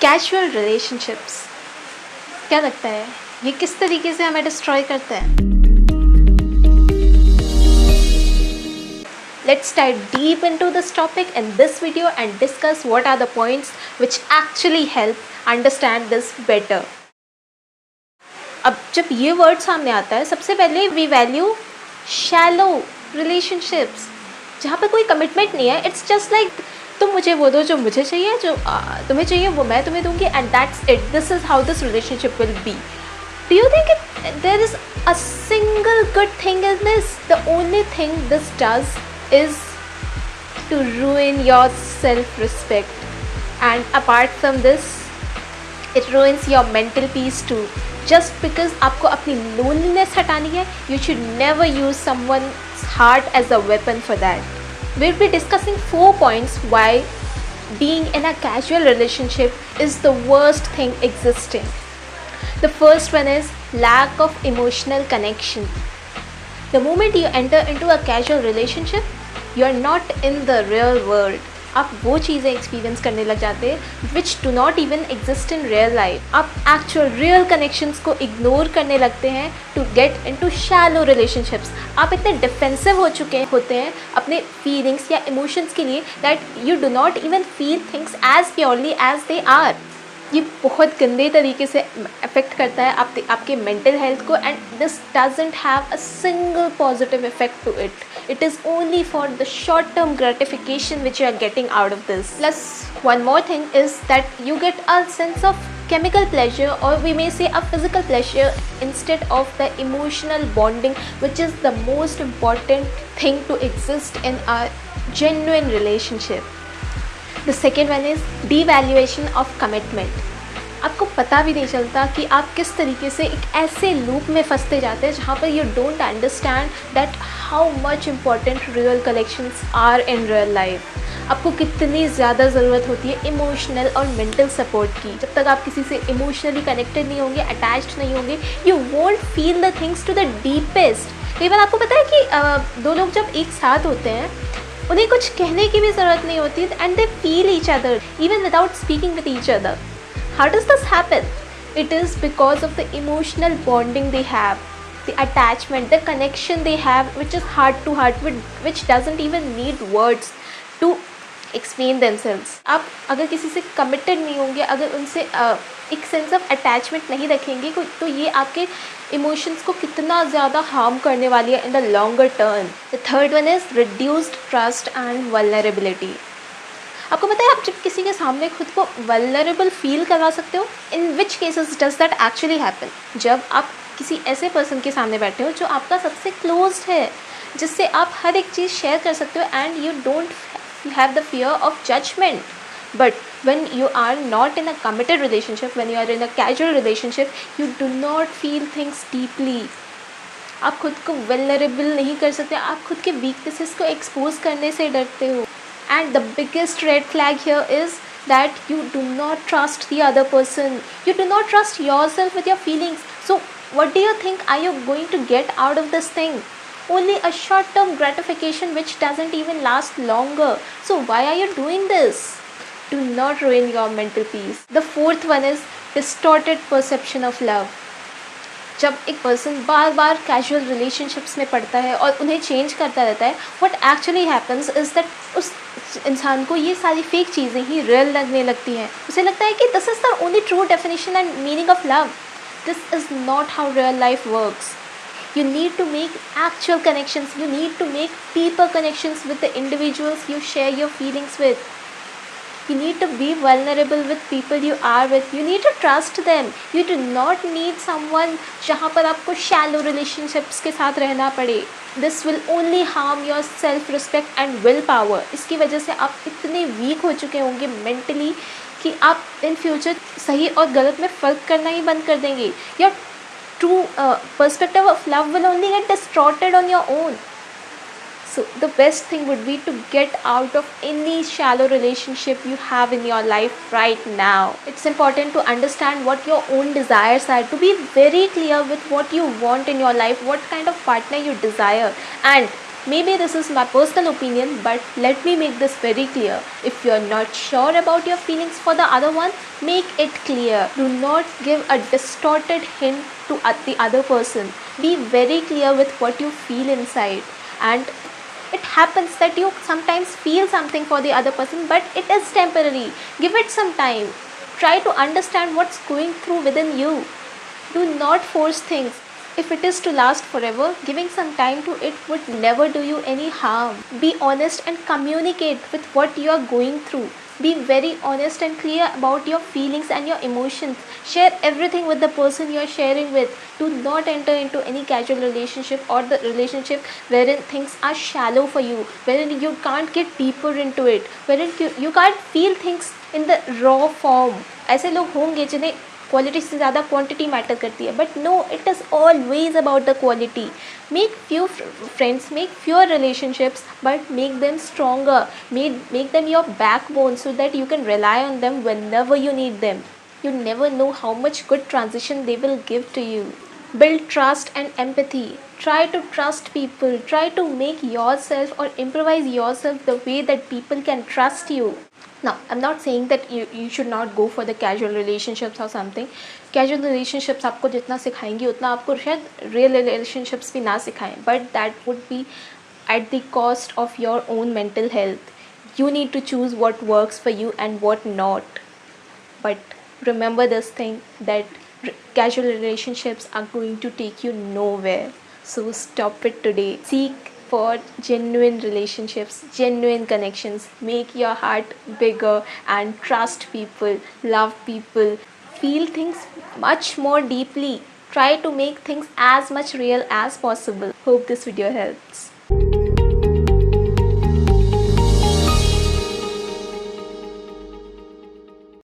Casual relationships, क्या लगता है ये किस तरीके से हमें डिस्ट्रॉय करते हैं? Let's dive deep into this topic in this video and discuss what are the points which actually help understand this better. अब जब ये वर्ड सामने आता है, सबसे पहले वी वैल्यू शैलो रिलेशनशिप्स, जहाँ पे कोई कमिटमेंट नहीं है. इट्स जस्ट लाइक तुम मुझे वो दो जो मुझे चाहिए, जो तुम्हें चाहिए वो मैं तुम्हें दूंगी, and that's it. This is how this relationship will be. Do you think there is a single good thing in this? The only thing this does is to ruin your self-respect, and apart from this, it ruins your mental peace too. Just because आपको अपनी loneliness हटानी है, you should never use someone's heart as a weapon for that. We'll be discussing 4 points why being in a casual relationship is the worst thing existing. The first one is lack of emotional connection. The moment you enter into a casual relationship, you are not in the real world. आप वो चीज़ें experience करने लग जाते हैं which do not even exist in real life. आप actual real connections को ignore करने लगते हैं to get into shallow relationships. आप इतने डिफेंसिव हो चुके होते हैं अपने फीलिंग्स या इमोशंस के लिए that you do not even feel things as purely as they are. ये बहुत गंदे तरीके से अफेक्ट करता है आपके मेंटल हेल्थ को, and this doesn't have a single positive effect to it. It is only for the short term gratification which you are getting out of this. Plus one more thing is that you get a sense of chemical pleasure, or we may say a physical pleasure, instead of the emotional bonding, which is the most important thing to exist in a genuine relationship. The second one is devaluation of commitment. आपको पता भी नहीं चलता कि आप किस तरीके से एक ऐसे लूप में फंसते जाते हैं जहाँ पर you don't understand that how much important real connections are in real life. आपको कितनी ज़्यादा ज़रूरत होती है इमोशनल और मेंटल सपोर्ट की. जब तक आप किसी से इमोशनली कनेक्टेड नहीं होंगे, अटैच्ड नहीं होंगे, you won't feel the things to the deepest. कई बार आपको पता है कि दो लोग जब एक साथ होते हैं, उन्हें कुछ कहने की भी ज़रूरत नहीं होती, and they feel each other even without speaking with each other. How does this happen? It is because of the emotional bonding they have, the attachment, the connection they have, which is heart to heart, which doesn't even need words to explain themselves. आप अगर किसी से committed नहीं होंगे, अगर उनसे एक sense of attachment नहीं रखेंगे, तो ये आपके इमोशंस को कितना ज़्यादा हार्म करने वाली है in the longer term. The third one is reduced trust and vulnerability. आपको पता है आप जब किसी के सामने खुद को वल्नरेबल फील करवा सकते हो, in which cases does that actually happen? जब आप किसी ऐसे पर्सन के सामने बैठे हो जो आपका सबसे क्लोज्ड है, जिससे आप हर एक चीज़ शेयर कर सकते हो, and you don't have the fear of judgement. But when you are not in a committed relationship, when you are in a casual relationship, you do not feel things deeply. आप खुद को vulnerable नहीं कर सकते, आप खुद के weaknesses को expose करने से डरते हो. And the biggest red flag here is that you do not trust the other person. You do not trust yourself with your feelings. So what do you think are you going to get out of this thing? Only a short-term gratification which doesn't even last longer. So why are you doing this? Do not ruin your mental peace. The fourth one is distorted perception of love. जब एक person बार बार casual relationships में पड़ता है और उन्हें change करता रहता है, what actually happens is that उस इंसान को ये सारी फेक चीज़ें ही रियल लगने लगती हैं. उसे लगता है कि this is the only true definition and meaning of love. This is not how real life works. You need to make actual connections. You need to make deeper connections with the individuals you share your feelings with. You need to be vulnerable with people you are with. You need to trust them. You do not need someone जहाँ पर आपको shallow relationships के साथ रहना पड़े. This will only harm your self-respect and willpower. इसकी वजह से आप इतने weak हो चुके होंगे mentally कि आप in future सही और गलत में फ़र्क करना ही बंद कर देंगे. Your true perspective of love will only get distorted on your own. So the best thing would be to get out of any shallow relationship you have in your life right now. It's important to understand what your own desires are, to be very clear with what you want in your life, what kind of partner you desire, and Maybe this is my personal opinion, but let me make this very clear. If you're not sure about your feelings for the other one, make it clear. Do not give a distorted hint to the other person. Be very clear with what you feel inside. And it happens that you sometimes feel something for the other person, but it is temporary. Give it some time. Try to understand what's going through within you. Do not force things. If it is to last forever, giving some time to it would never do you any harm. Be honest and communicate with what you are going through. Be very honest and clear about your feelings and your emotions. Share everything with the person you are sharing with. Do not enter into any casual relationship or the relationship wherein things are shallow for you, wherein you can't get deeper into it, wherein you can't feel things in the raw form. ऐसे लोग होंगे जिन्हें quality से ज़्यादा quantity matter करती है, but no, it is always about the quality. Make few friends, make fewer relationships, but make them stronger. Make them your backbone so that you can rely on them whenever you need them. You never know how much good transition they will give to you. Build trust and empathy. Try to trust people. Try to make yourself or improvise yourself the way that people can trust you. Now, I'm not saying that you should not go for the casual relationships or something. Casual relationships आपको जितना सिखाएंगी उतना आपको शायद real relationships भी ना सिखाएं, but that would be at the cost of your own mental health. You need to choose what works for you and what not. But remember this thing, that casual relationships are going to take you nowhere. So stop it today. Seek for genuine relationships, genuine connections. Make your heart bigger and trust people, love people, feel things much more deeply. Try to make things as much real as possible. Hope this video helps.